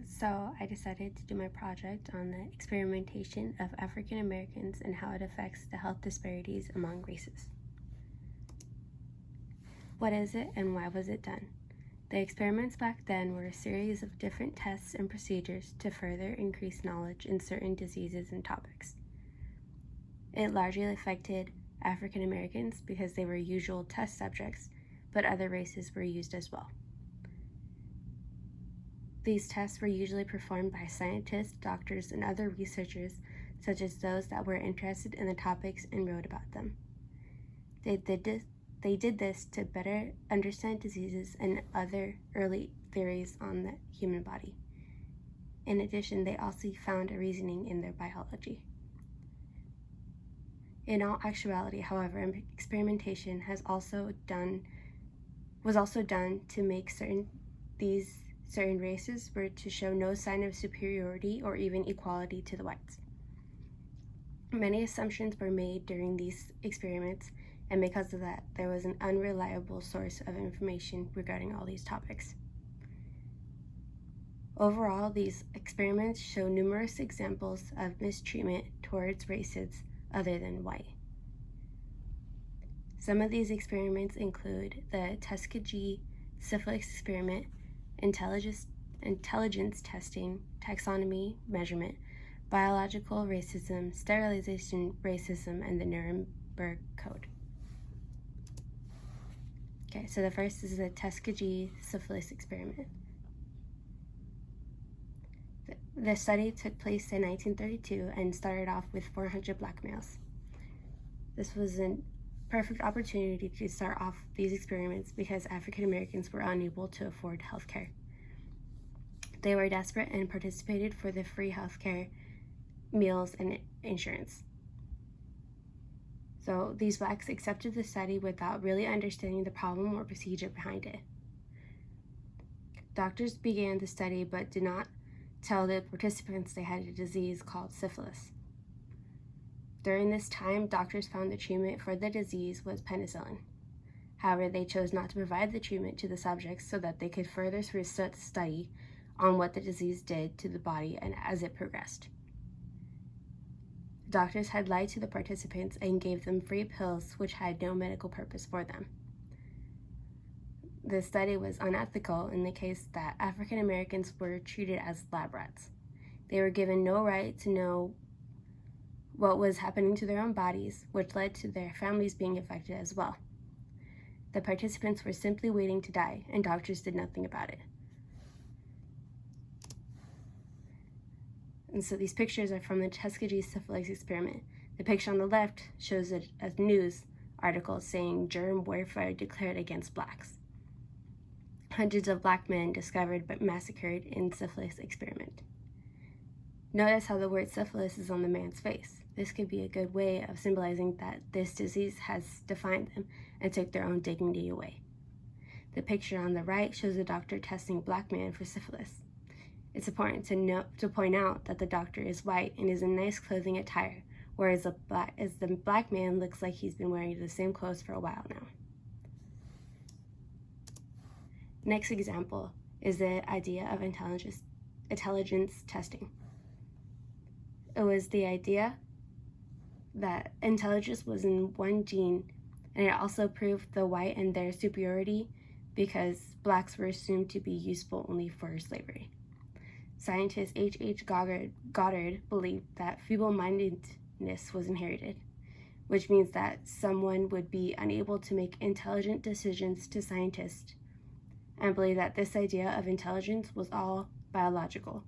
So I decided to do my project on the experimentation of African Americans and how it affects the health disparities among races. What is it and why was it done? The experiments back then were a series of different tests and procedures to further increase knowledge in certain diseases and topics. It largely affected African Americans because they were usual test subjects, but other races were used as well. These tests were usually performed by scientists, doctors, and other researchers, such as those that were interested in the topics and wrote about them. They did this to better understand diseases and other early theories on the human body. In addition, they also found a reasoning in their biology. In all actuality, however, experimentation was also done to make certain races were to show no sign of superiority or even equality to the whites. Many assumptions were made during these experiments, and because of that, there was an unreliable source of information regarding all these topics. Overall, these experiments show numerous examples of mistreatment towards races other than white. Some of these experiments include the Tuskegee syphilis experiment, intelligence testing, taxonomy measurement, biological racism, sterilization racism, and the Nuremberg Code. Okay, so the first is the Tuskegee syphilis experiment. The study took place in 1932 and started off with 400 black males. This was a perfect opportunity to start off these experiments because African Americans were unable to afford health care. They were desperate and participated for the free health care, meals, and insurance. So these blacks accepted the study without really understanding the problem or procedure behind it. Doctors began the study but did not tell the participants they had a disease called syphilis. During this time, doctors found the treatment for the disease was penicillin. However, they chose not to provide the treatment to the subjects so that they could further study on what the disease did to the body and as it progressed. Doctors had lied to the participants and gave them free pills which had no medical purpose for them. The study was unethical in the case that African Americans were treated as lab rats. They were given no right to know what was happening to their own bodies, which led to their families being affected as well. The participants were simply waiting to die, and doctors did nothing about it. And so these pictures are from the Tuskegee syphilis experiment. The picture on the left shows a news article saying germ warfare declared against blacks. Hundreds of black men discovered but massacred in syphilis experiment. Notice how the word syphilis is on the man's face. This could be a good way of symbolizing that this disease has defined them and took their own dignity away. The picture on the right shows a doctor testing a black man for syphilis. It's important to point out that the doctor is white and is in nice clothing attire, whereas the black man looks like he's been wearing the same clothes for a while now. Next example is the idea of intelligence testing. It was the idea that intelligence was in one gene, and it also proved the white and their superiority because blacks were assumed to be useful only for slavery. Scientist H.H. Goddard believed that feeble-mindedness was inherited, which means that someone would be unable to make intelligent decisions to scientists, and believed that this idea of intelligence was all biological,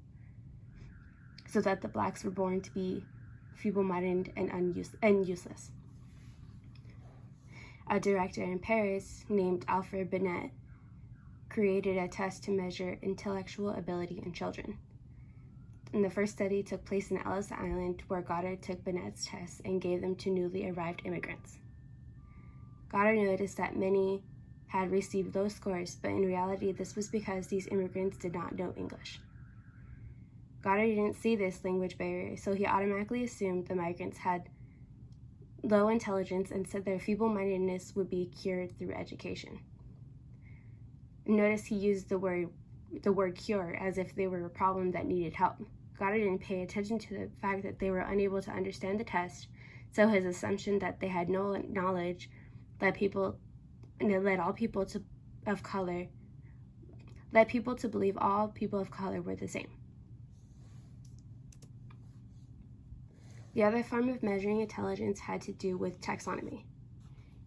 so that the blacks were born to be feeble-minded and useless. A director in Paris named Alfred Binet created a test to measure intellectual ability in children. And the first study took place in Ellis Island, where Goddard took Binet's tests and gave them to newly arrived immigrants. Goddard noticed that many had received low scores, but in reality this was because these immigrants did not know English. Goddard didn't see this language barrier, so he automatically assumed the migrants had low intelligence and said their feeble-mindedness would be cured through education. Notice he used the word the word cure as if they were a problem that needed help. God didn't pay attention to the fact that they were unable to understand the test, so his assumption that they had no knowledge led people to believe all people of color were the same. The other form of measuring intelligence had to do with taxonomy.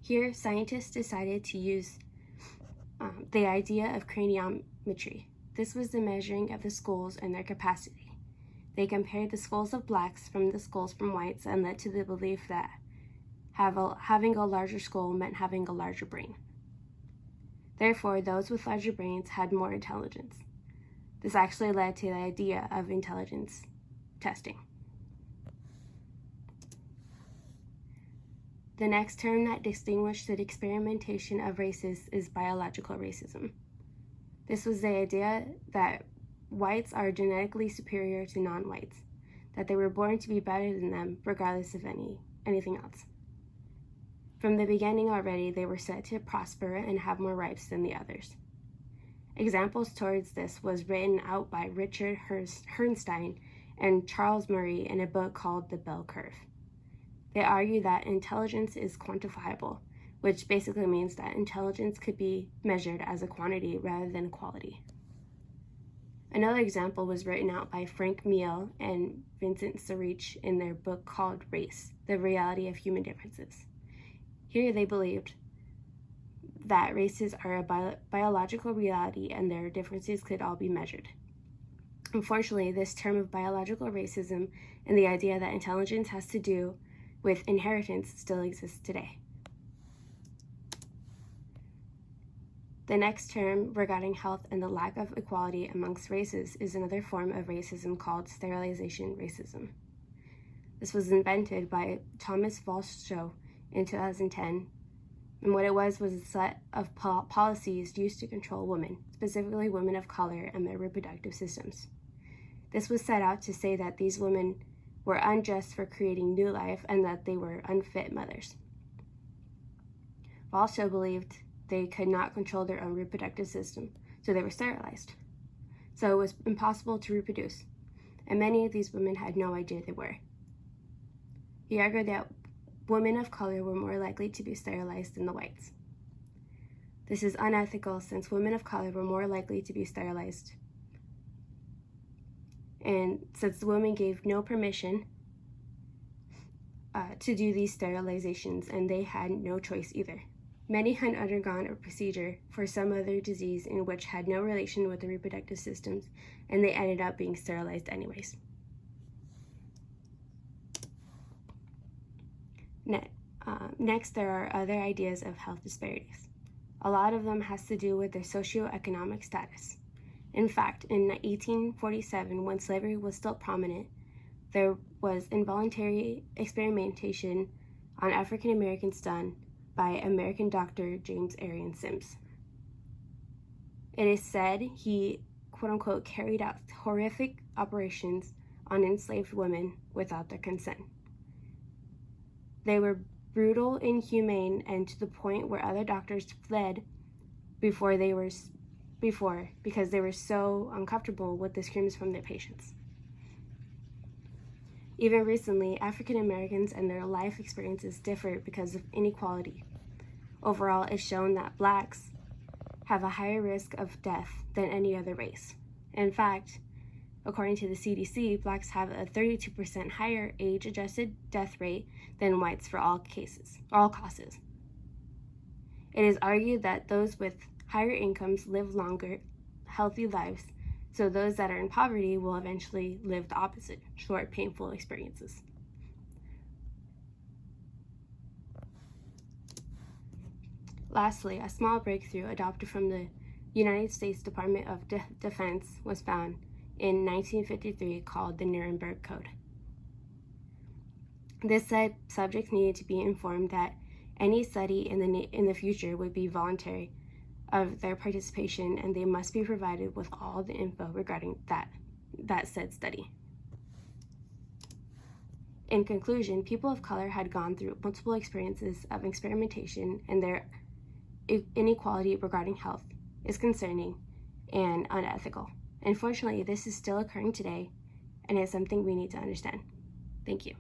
Here, scientists decided to use the idea of craniometry. This was the measuring of the skulls and their capacity. They compared the skulls of blacks from the skulls from whites and led to the belief that having a larger skull meant having a larger brain. Therefore, those with larger brains had more intelligence. This actually led to the idea of intelligence testing. The next term that distinguished the experimentation of races is biological racism. This was the idea that whites are genetically superior to non-whites, that they were born to be better than them regardless of anything else. From the beginning already, they were set to prosper and have more rights than the others. Examples towards this was written out by Richard Herrnstein and Charles Murray in a book called The Bell Curve. They argue that intelligence is quantifiable, which basically means that intelligence could be measured as a quantity rather than a quality. Another example was written out by Frank Miele and Vincent Sarich in their book called Race, The Reality of Human Differences. Here they believed that races are a biological reality and their differences could all be measured. Unfortunately, this term of biological racism and the idea that intelligence has to do with inheritance still exists today. The next term regarding health and the lack of equality amongst races is another form of racism called sterilization racism. This was invented by Thomas Walschow in 2010, and what it was a set of policies used to control women, specifically women of color, and their reproductive systems. This was set out to say that these women were unjust for creating new life and that they were unfit mothers. Walschow believed they could not control their own reproductive system, so they were sterilized. So it was impossible to reproduce, and many of these women had no idea they were. He argued that women of color were more likely to be sterilized than the whites. This is unethical since women of color were more likely to be sterilized, and since the women gave no permission to do these sterilizations, and they had no choice either. Many had undergone a procedure for some other disease in which had no relation with the reproductive systems, and they ended up being sterilized anyways. Next, there are other ideas of health disparities. A lot of them has to do with their socioeconomic status. In fact, in 1847, when slavery was still prominent, there was involuntary experimentation on African Americans done by American doctor James Arion Sims. It is said he, quote-unquote, carried out horrific operations on enslaved women without their consent. They were brutal, inhumane, and to the point where other doctors fled because they were so uncomfortable with the screams from their patients. Even recently, African Americans and their life experiences differ because of inequality. Overall, it's shown that blacks have a higher risk of death than any other race. In fact, according to the CDC, blacks have a 32% higher age-adjusted death rate than whites for all causes. It is argued that those with higher incomes live longer, healthy lives, so those that are in poverty will eventually live the opposite, short, painful experiences. Lastly, a small breakthrough adopted from the United States Department of Defense was found in 1953 called the Nuremberg Code. This said subjects needed to be informed that any study in the future would be voluntary of their participation, and they must be provided with all the info regarding that said study. In conclusion, people of color had gone through multiple experiences of experimentation, and their inequality regarding health is concerning, and unethical. Unfortunately, this is still occurring today, and it's something we need to understand. Thank you.